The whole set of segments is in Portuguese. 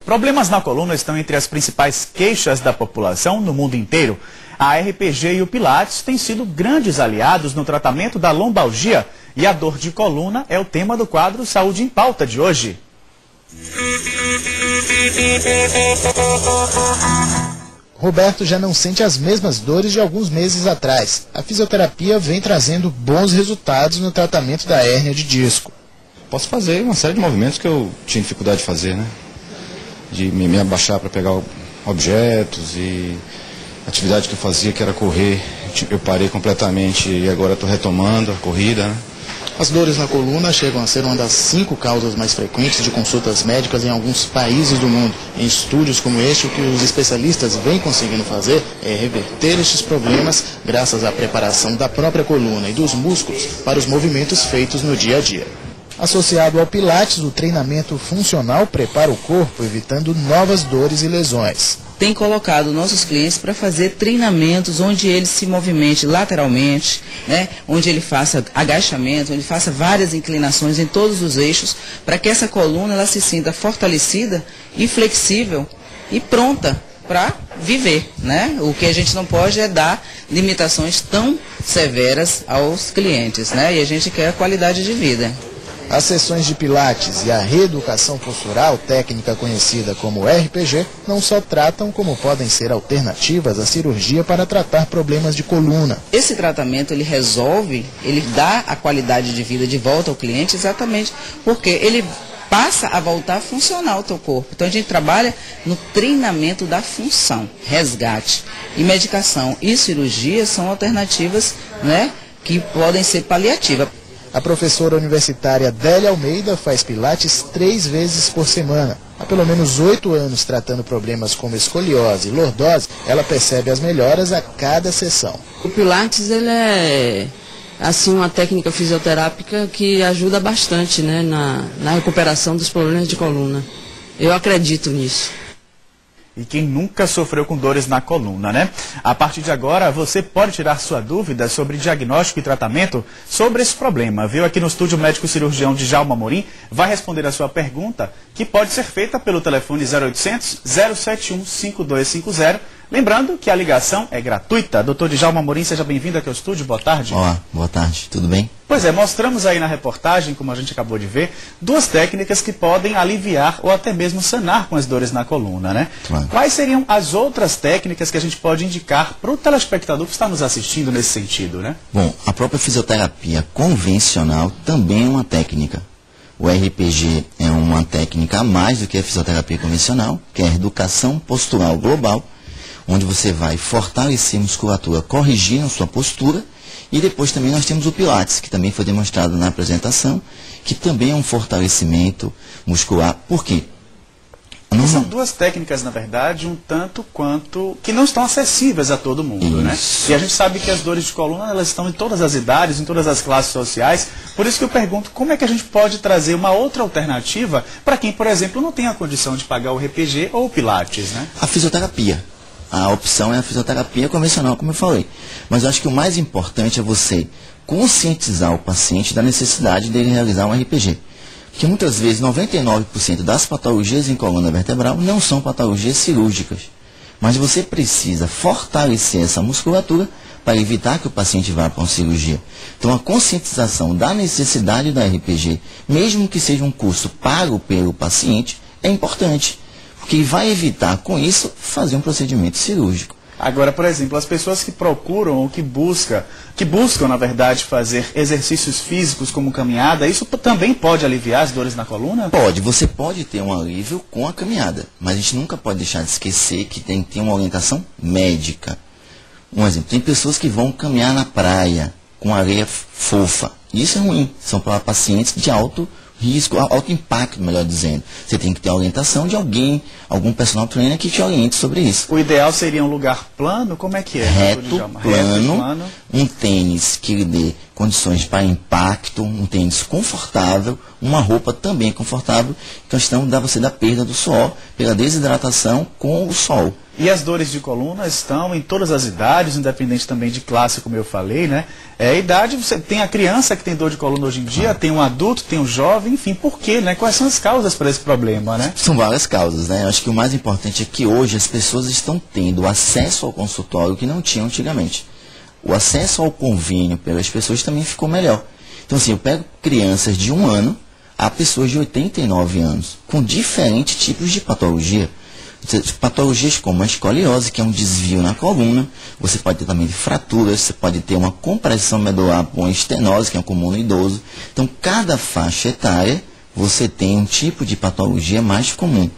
Problemas na coluna estão entre as principais queixas da população no mundo inteiro. A RPG e o Pilates têm sido grandes aliados no tratamento da lombalgia e a dor de coluna é o tema do quadro Saúde em Pauta de hoje. Roberto já não sente as mesmas dores de alguns meses atrás. A fisioterapia vem trazendo bons resultados no tratamento da hérnia de disco. Posso fazer uma série de movimentos que eu tinha dificuldade de fazer, né? De me abaixar para pegar objetos e atividade que eu fazia, que era correr, eu parei completamente e agora estou retomando a corrida, né? As dores na coluna chegam a ser uma das 5 causas mais frequentes de consultas médicas em alguns países do mundo. Em estúdios como este, o que os especialistas vêm conseguindo fazer é reverter estes problemas graças à preparação da própria coluna e dos músculos para os movimentos feitos no dia a dia. Associado ao Pilates, o treinamento funcional prepara o corpo, evitando novas dores e lesões. Tem colocado nossos clientes para fazer treinamentos onde ele se movimente lateralmente, né? Onde ele faça agachamento, onde ele faça várias inclinações em todos os eixos, para que essa coluna ela se sinta fortalecida e flexível e pronta para viver, né? O que a gente não pode é dar limitações tão severas aos clientes, né? E a gente quer a qualidade de vida. As sessões de Pilates e a reeducação postural, técnica conhecida como RPG, não só tratam como podem ser alternativas à cirurgia para tratar problemas de coluna. Esse tratamento ele resolve, ele dá a qualidade de vida de volta ao cliente exatamente porque ele passa a voltar a funcionar o teu corpo. Então a gente trabalha no treinamento da função, resgate. E medicação e cirurgia são alternativas, né, que podem ser paliativas. A professora universitária Délia Almeida faz Pilates 3 vezes por semana. Há pelo menos 8 anos tratando problemas como escoliose e lordose, ela percebe as melhoras a cada sessão. O Pilates ele é assim, uma técnica fisioterápica que ajuda bastante, né, na recuperação dos problemas de coluna. Eu acredito nisso. E quem nunca sofreu com dores na coluna, né? A partir de agora, você pode tirar sua dúvida sobre diagnóstico e tratamento sobre esse problema, viu? Aqui no estúdio, o médico cirurgião Djalma Amorim vai responder a sua pergunta, que pode ser feita pelo telefone 0800 071 5250. Lembrando que a ligação é gratuita. Doutor Djalma Amorim, seja bem-vindo aqui ao estúdio. Boa tarde. Olá, boa tarde. Tudo bem? Pois é, mostramos aí na reportagem, como a gente acabou de ver, 2 técnicas que podem aliviar ou até mesmo sanar com as dores na coluna, né? Claro. Quais seriam as outras técnicas que a gente pode indicar para o telespectador que está nos assistindo nesse sentido, né? Bom, a própria fisioterapia convencional também é uma técnica. O RPG é uma técnica a mais do que a fisioterapia convencional, que é a educação postural global, onde você vai fortalecer a musculatura, corrigindo sua postura. E depois também nós temos o Pilates, que também foi demonstrado na apresentação, que também é um fortalecimento muscular. Por quê? São 2 técnicas, na verdade, um tanto quanto que não estão acessíveis a todo mundo, né? E a gente sabe que as dores de coluna, elas estão em todas as idades, em todas as classes sociais. Por isso que eu pergunto, como é que a gente pode trazer uma outra alternativa para quem, por exemplo, não tem a condição de pagar o RPG ou o Pilates, né? A fisioterapia. A opção é a fisioterapia convencional, como eu falei. Mas eu acho que o mais importante é você conscientizar o paciente da necessidade dele realizar um RPG. Porque muitas vezes 99% das patologias em coluna vertebral não são patologias cirúrgicas. Mas você precisa fortalecer essa musculatura para evitar que o paciente vá para uma cirurgia. Então a conscientização da necessidade da RPG, mesmo que seja um custo pago pelo paciente, é importante. Porque vai evitar, com isso, fazer um procedimento cirúrgico. Agora, por exemplo, as pessoas que procuram ou que buscam, na verdade, fazer exercícios físicos como caminhada, isso também pode aliviar as dores na coluna? Pode, você pode ter um alívio com a caminhada, mas a gente nunca pode deixar de esquecer que tem que ter uma orientação médica. Um exemplo, tem pessoas que vão caminhar na praia com areia fofa. Isso é ruim, são para pacientes de alto risco, alto impacto, melhor dizendo. Você tem que ter a orientação de alguém, algum personal trainer que te oriente sobre isso. O ideal seria um lugar plano? Como é que é? Reto, plano, um tênis que lhe dê condições para impacto, um tênis confortável, uma roupa também confortável, questão da você da perda do suor, pela desidratação com o sol. E as dores de coluna estão em todas as idades, independente também de classe, como eu falei, né? Idade, você tem a criança que tem dor de coluna hoje em dia, tem um adulto, tem um jovem, enfim, por quê, né? Quais são as causas para esse problema, né? São várias causas, né? Eu acho que o mais importante é que hoje as pessoas estão tendo acesso ao consultório que não tinham antigamente. O acesso ao convênio pelas pessoas também ficou melhor. Então, assim, eu pego crianças de 1 ano a pessoas de 89 anos, com diferentes tipos de patologia. Patologias como a escoliose, que é um desvio na coluna, você pode ter também fraturas, você pode ter uma compressão medular por uma estenose, que é comum no idoso. Então, cada faixa etária, você tem um tipo de patologia mais comum.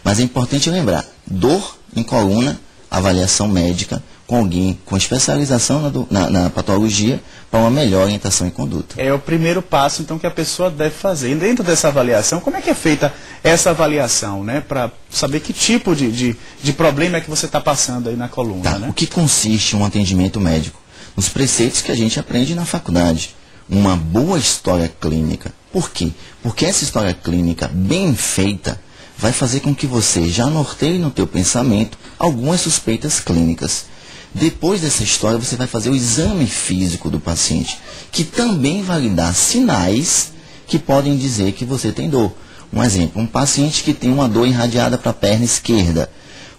Mas é importante lembrar, dor em coluna, avaliação médica, com alguém com especialização na patologia para uma melhor orientação e conduta. É o primeiro passo, então, que a pessoa deve fazer. E dentro dessa avaliação, como é que é feita essa avaliação, né? Para saber que tipo de problema é que você está passando aí na coluna, Tá. né? O que consiste um atendimento médico? Nos preceitos que a gente aprende na faculdade. Uma boa história clínica. Por quê? Porque essa história clínica bem feita vai fazer com que você já norteie no teu pensamento algumas suspeitas clínicas. Depois dessa história, você vai fazer o exame físico do paciente, que também vai lhe dar sinais que podem dizer que você tem dor. Um exemplo, um paciente que tem uma dor irradiada para a perna esquerda.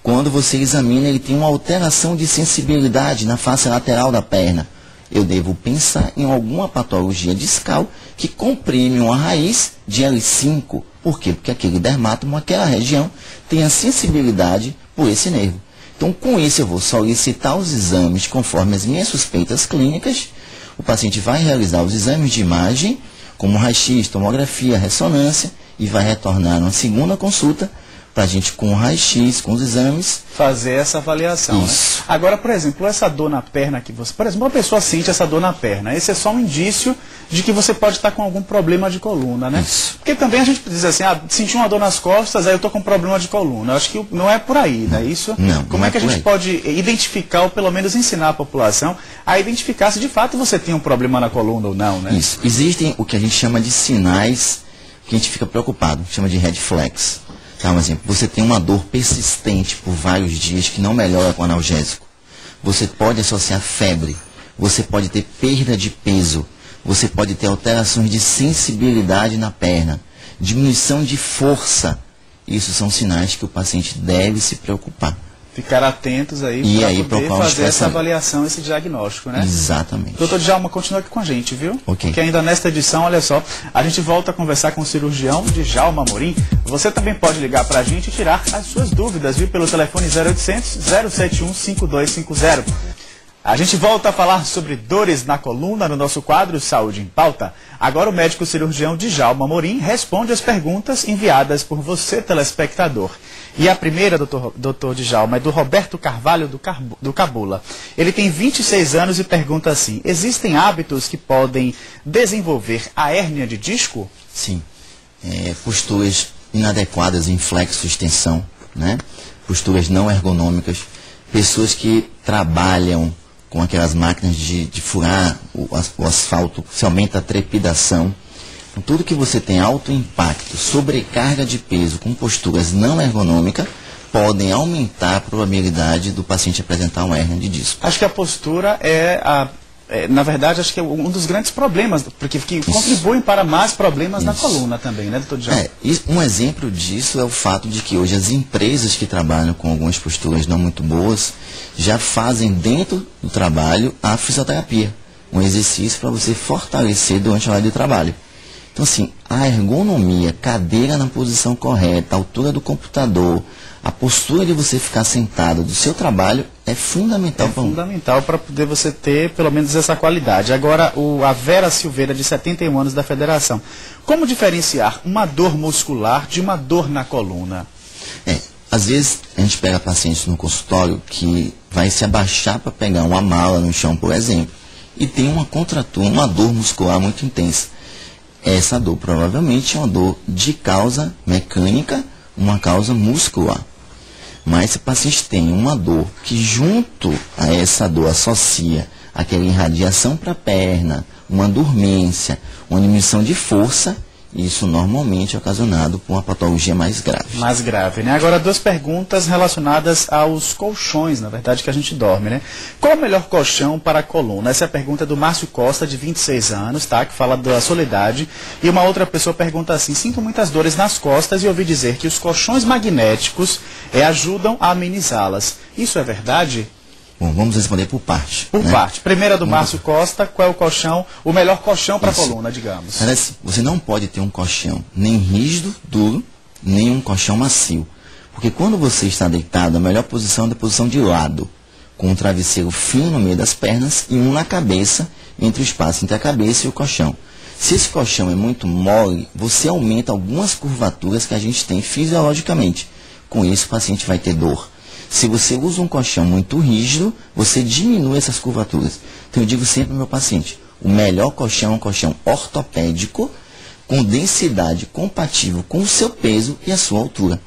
Quando você examina, ele tem uma alteração de sensibilidade na face lateral da perna. Eu devo pensar em alguma patologia discal que comprime uma raiz de L5. Por quê? Porque aquele dermátomo, aquela região, tem a sensibilidade por esse nervo. Então, com isso, eu vou solicitar os exames conforme as minhas suspeitas clínicas. O paciente vai realizar os exames de imagem, como raio-x, tomografia, ressonância, e vai retornar numa segunda consulta para a gente, com o raio-x, com os exames, fazer essa avaliação. Isso. Né? Agora, por exemplo, essa dor na perna que você... Por exemplo, uma pessoa sente essa dor na perna. Esse é só um indício de que você pode estar com algum problema de coluna, né? Isso. Porque também a gente diz assim, senti uma dor nas costas, aí eu estou com problema de coluna. Eu acho que não é por aí, né? Isso? Não, Como não é que a por gente aí. pode identificar, ou pelo menos ensinar a população a identificar se de fato você tem um problema na coluna ou não, né? Isso. Existem o que a gente chama de sinais que a gente fica preocupado, chama de red flags. Tá, um exemplo, você tem uma dor persistente por vários dias que não melhora com analgésico. Você pode associar febre, você pode ter perda de peso, você pode ter alterações de sensibilidade na perna, diminuição de força. Isso são sinais que o paciente deve se preocupar. Ficar atentos aí E para aí, poder procurar um fazer essa especialista. avaliação, esse diagnóstico, né? Exatamente. Doutor Djalma, continua aqui com a gente, viu? Ok. Porque ainda nesta edição, olha só, a gente volta a conversar com o cirurgião Djalma Amorim. Você também pode ligar para a gente e tirar as suas dúvidas, viu? Pelo telefone 0800 071 5250. A gente volta a falar sobre dores na coluna no nosso quadro Saúde em Pauta. Agora o médico cirurgião Djalma Amorim responde as perguntas enviadas por você, telespectador. E a primeira, doutor Djalma, é do Roberto Carvalho, do Cabula. Ele tem 26 anos e pergunta assim: existem hábitos que podem desenvolver a hérnia de disco? Sim. Posturas inadequadas em flexo extensão, né? Posturas não ergonômicas, pessoas que trabalham com aquelas máquinas de furar o asfalto, se aumenta a trepidação. Então, tudo que você tem alto impacto, sobrecarga de peso com posturas não ergonômicas, podem aumentar a probabilidade do paciente apresentar uma hérnia de disco. Acho que a postura na verdade, acho que é um dos grandes problemas, porque contribuem para mais problemas na coluna também, né, doutor Djalma? Um exemplo disso é o fato de que hoje as empresas que trabalham com algumas posturas não muito boas já fazem dentro do trabalho a fisioterapia, um exercício para você fortalecer durante a hora de trabalho. Então, assim, a ergonomia, cadeira na posição correta, a altura do computador, a postura de você ficar sentado do seu trabalho é fundamental. É fundamental para poder você ter, pelo menos, essa qualidade. Agora, a Vera Silveira, de 71 anos, da Federação. Como diferenciar uma dor muscular de uma dor na coluna? Às vezes, a gente pega pacientes no consultório que vai se abaixar para pegar uma mala no chão, por exemplo, e tem uma contratura, uma dor muscular muito intensa. Essa dor provavelmente é uma dor de causa mecânica, uma causa muscular. Mas se o paciente tem uma dor que junto a essa dor associa aquela irradiação para a perna, uma dormência, uma diminuição de força, e isso normalmente é ocasionado por uma patologia mais grave. Mais grave, né? Agora, duas perguntas relacionadas aos colchões, na verdade, que a gente dorme, né? Qual o melhor colchão para a coluna? Essa é a pergunta do Márcio Costa, de 26 anos, tá? Que fala da soledade. E uma outra pessoa pergunta assim: sinto muitas dores nas costas e ouvi dizer que os colchões magnéticos ajudam a amenizá-las. Isso é verdade? Bom, vamos responder por parte. Por parte. Primeira do Márcio Costa, qual é o colchão, o melhor colchão para a coluna, digamos? Parece, você não pode ter um colchão nem rígido, duro, nem um colchão macio. Porque quando você está deitado, a melhor posição é a posição de lado, com um travesseiro fino no meio das pernas e um na cabeça, entre o espaço entre a cabeça e o colchão. Se esse colchão é muito mole, você aumenta algumas curvaturas que a gente tem fisiologicamente. Com isso, o paciente vai ter dor. Se você usa um colchão muito rígido, você diminui essas curvaturas. Então eu digo sempre ao meu paciente, o melhor colchão é um colchão ortopédico, com densidade compatível com o seu peso e a sua altura.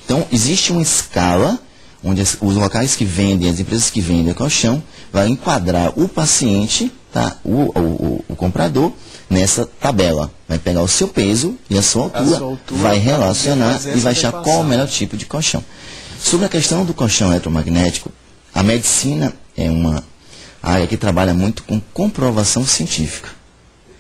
Então existe uma escala, onde os locais que vendem, as empresas que vendem colchão, vai enquadrar o paciente, tá, o comprador, nessa tabela. Vai pegar o seu peso e a sua altura vai relacionar e vai achar qual é o melhor tipo de colchão. Sobre a questão do colchão eletromagnético, a medicina é uma área que trabalha muito com comprovação científica.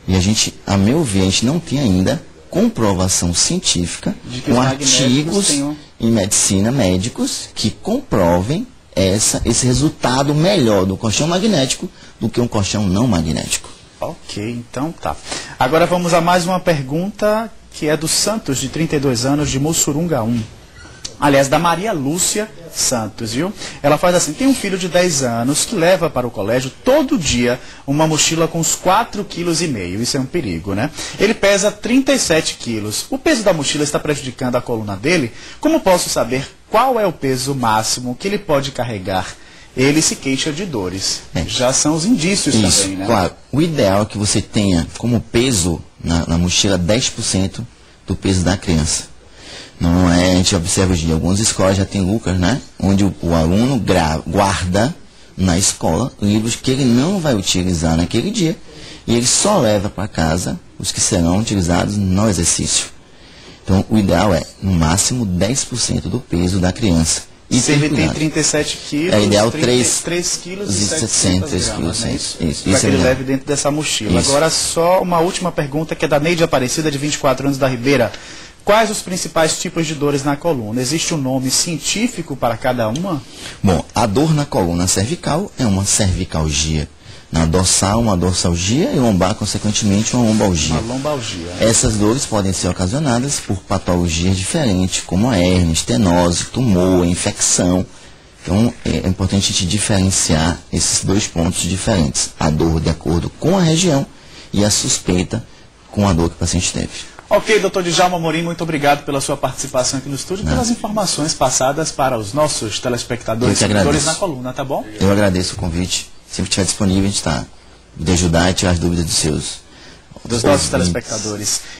E a gente, a meu ver, a gente não tem ainda comprovação científica com artigos em medicina, médicos, que comprovem esse resultado melhor do colchão magnético do que um colchão não magnético. Ok, então tá. Agora vamos a mais uma pergunta, que é do Santos, de 32 anos, de Mussurungaum. Aliás, da Maria Lúcia Santos, viu? Ela faz assim: tem um filho de 10 anos que leva para o colégio todo dia uma mochila com uns 4,5 kg. Isso é um perigo, né? Ele pesa 37 quilos. O peso da mochila está prejudicando a coluna dele? Como posso saber qual é o peso máximo que ele pode carregar? Ele se queixa de dores. Já são os indícios também, né? Claro. O ideal é que você tenha como peso na mochila 10% do peso da criança. Não é, a gente observa hoje em algumas escolas, já tem Lucas, né? Onde o aluno guarda na escola livros que ele não vai utilizar naquele dia. E ele só leva para casa os que serão utilizados no exercício. Então, o ideal é, no máximo, 10% do peso da criança. E se ele tem 37 quilos, é ideal 3 quilos e 700 gramas, né? Isso para que ele leve dentro dessa mochila. Isso. Agora, só uma última pergunta, que é da Neide Aparecida, de 24 anos, da Ribeira. Quais os principais tipos de dores na coluna? Existe um nome científico para cada uma? Bom, a dor na coluna cervical é uma cervicalgia. Na dorsal, uma dorsalgia e lombar, consequentemente, uma lombalgia. Uma lombalgia. Essas dores podem ser ocasionadas por patologias diferentes, como a hérnia, estenose, tumor, infecção. Então, é importante a gente diferenciar esses dois pontos diferentes. A dor de acordo com a região e a suspeita com a dor que o paciente teve. Ok, doutor Djalma Amorim, muito obrigado pela sua participação aqui no estúdio e pelas informações passadas para os nossos telespectadores e dores na coluna, tá bom? Eu agradeço o convite. Sempre que estiver disponível, a gente está de ajudar e tirar as dúvidas dos nossos telespectadores.